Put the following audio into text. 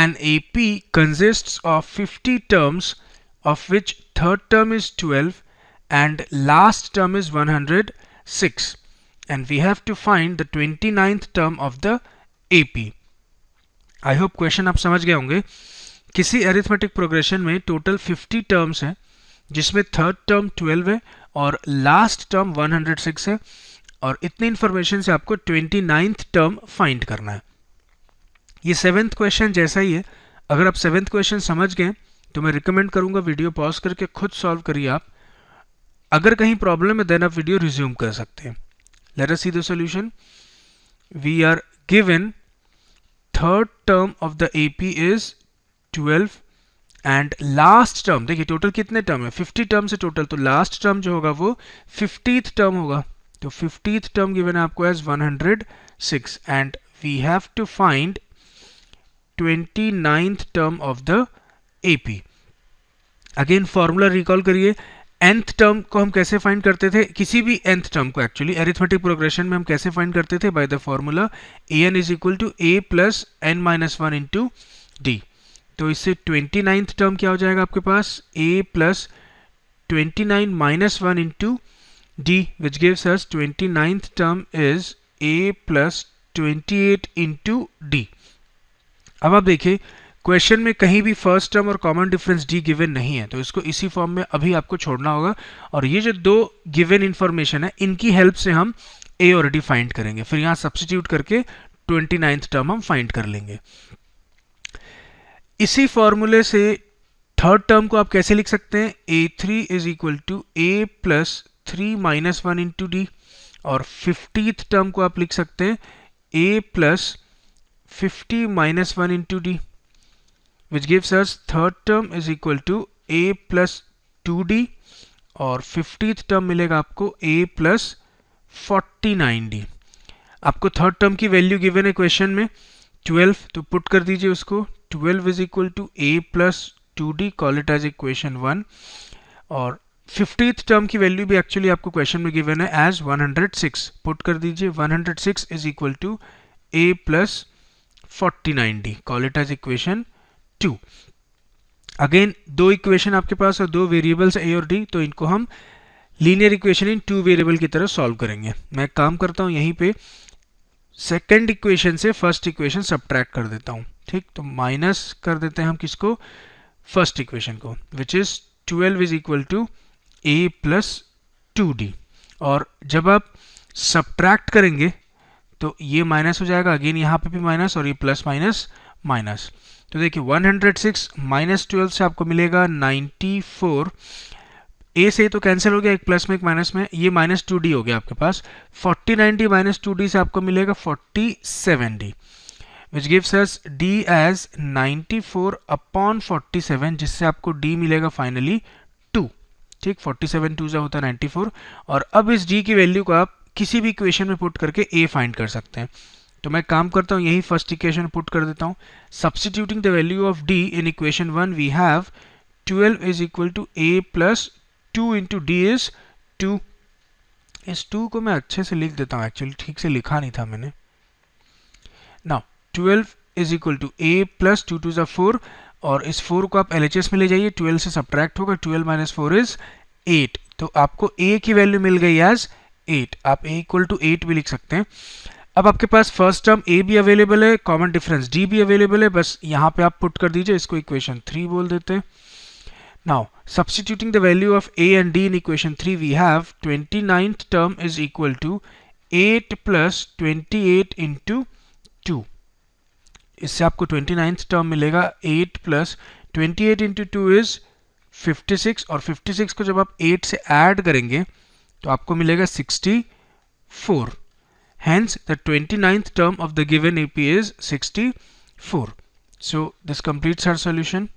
an AP consists of 50 terms, of which third term is 12 and last term is 106, and we have to find the 29th term of the AP. I hope question आप समझ गए होंगे. किसी arithmetic progression में total 50 terms हैं, जिसमें third term 12 है और लास्ट टर्म 106 है, और इतनी इंफॉर्मेशन से आपको 29th टर्म फाइंड करना है. ये 7th क्वेश्चन जैसा ही है. अगर आप 7th क्वेश्चन समझ गए तो मैं रिकमेंड करूंगा वीडियो पॉज करके खुद सॉल्व करिए आप. अगर कहीं प्रॉब्लम है देन आप वीडियो रिज्यूम कर सकते हैं. Let us see the solution. We are given third term of the AP is 12 and last term, देखिए टोटल कितने टर्म है, 50 टर्म से टोटल, तो लास्ट टर्म जो होगा वो 50th टर्म होगा. तो 50th टर्म गिवन है आपको as 106 and we have to find 29th term of the AP. Again formula recall करिए. nth टर्म को हम कैसे फाइंड करते थे, किसी भी nth टर्म को एक्चुअली अरिथमेटिक प्रोग्रेशन में हम कैसे फाइंड करते थे, by the formula an is equal to a plus n minus 1 into d. तो इससे 29th टर्म क्या हो जाएगा आपके पास, a plus 29 minus 1 into D, which gives us 29th term is a plus 28 into D. अब आप देखिए क्वेश्चन में कहीं भी फर्स्ट टर्म और कॉमन डिफरेंस डी गिवन नहीं है, तो इसको इसी फॉर्म में अभी आपको छोड़ना होगा, और ये जो दो गिवन इंफॉर्मेशन है इनकी हेल्प से हम ए और डी फाइंड करेंगे. फिर यहाँ सब्स्टिट्यूट करके 29th टर्म हम फाइंड कर लेंगे. इसी फॉर्मूले से थर्ड टर्म को आप कैसे लिख सकते हैं, a3 is equal to a plus 3 minus 1 into d, और 50th टर्म को आप लिख सकते हैं a plus 50 minus 1 into d, which gives us third term is equal to a plus 2d, और 50th टर्म मिलेगा आपको a plus 49d. आपको थर्ड टर्म की वैल्यू गिवन है क्वेश्चन में 12, तो पुट कर दीजिए उसको. 12 is equal to a plus 2d, call it as equation 1, और 50th टर्म की वैल्यू भी एक्चुअली आपको क्वेश्चन में गिवन है एज 106, पुट कर दीजिए. 106 is equal to a plus 49d, call it as equation 2. Again दो इक्वेशन आपके पास और दो वेरिएबल्स a और d, तो इनको हम linear equation in two variable की तरह सॉल्व करेंगे. मैं काम करता हूं यहीं पे सेकंड इक्वेशन से फर्स्ट इक्वेशन सब्ट्रैक्ट कर देता हूं. ठीक, तो माइनस कर देते हैं हम किसको, फर्स्ट इक्वेशन को, which is 12 is equal to a plus 2d. और जब आप सब्ट्रैक्ट करेंगे तो ये माइनस हो जाएगा, अगेन यहाँ पे भी माइनस, और ये प्लस माइनस माइनस. तो देखिए 106 माइनस 12 से आपको मिलेगा 94. ए से तो कैंसिल हो गया, एक प्लस में एक माइनस में, ये माइनस 2d हो गया आपके पास. 49d माइनस 2d से आपको मिलेगा 47d, which gives us d as 94 upon 47, जिससे आपको d मिलेगा फाइनली 2. ठीक, 47 2 होता है 94, और अब इस d की वैल्यू को आप किसी भी इक्वेशन में पुट करके a फाइंड कर सकते हैं. तो मैं काम करता हूँ यही फर्स्ट इक्वेशन पुट कर देता हूँ. Substituting the value of d in equation 1 we have 12 is equal to a plus 2 into d is 2. इस 2 को मैं अच्छे से लिख देता हूँ, एक्चुअली ठीक से लिखा नहीं था मैंने. Now 12 is equal to a plus 2 2 ज़ा 4, और इस 4 को आप LHS में ले जाइए, 12 से सब्ट्रैक्ट होगा, 12 माइनस 4 इज 8. तो आपको a की वैल्यू मिल गई एज 8. आप a इक्वल टू 8 भी लिख सकते हैं. अब आपके पास फर्स्ट टर्म a भी अवेलेबल है, कॉमन डिफरेंस d भी अवेलेबल है, बस यहाँ पे आप पुट कर दीजिए, इसको इक्वेशन 3 बोल देते हैं. Now substituting the value of a and d in equation 3 we have 29th term is equal to 8 plus 28 into 2. इससे आपको 29th टर्म मिलेगा 8 प्लस 28 इंटू 2 इज 56, और 56 को जब आप 8 से ऐड करेंगे तो आपको मिलेगा 64. Hence, the 29th term of the given AP is 64. So, this completes our solution.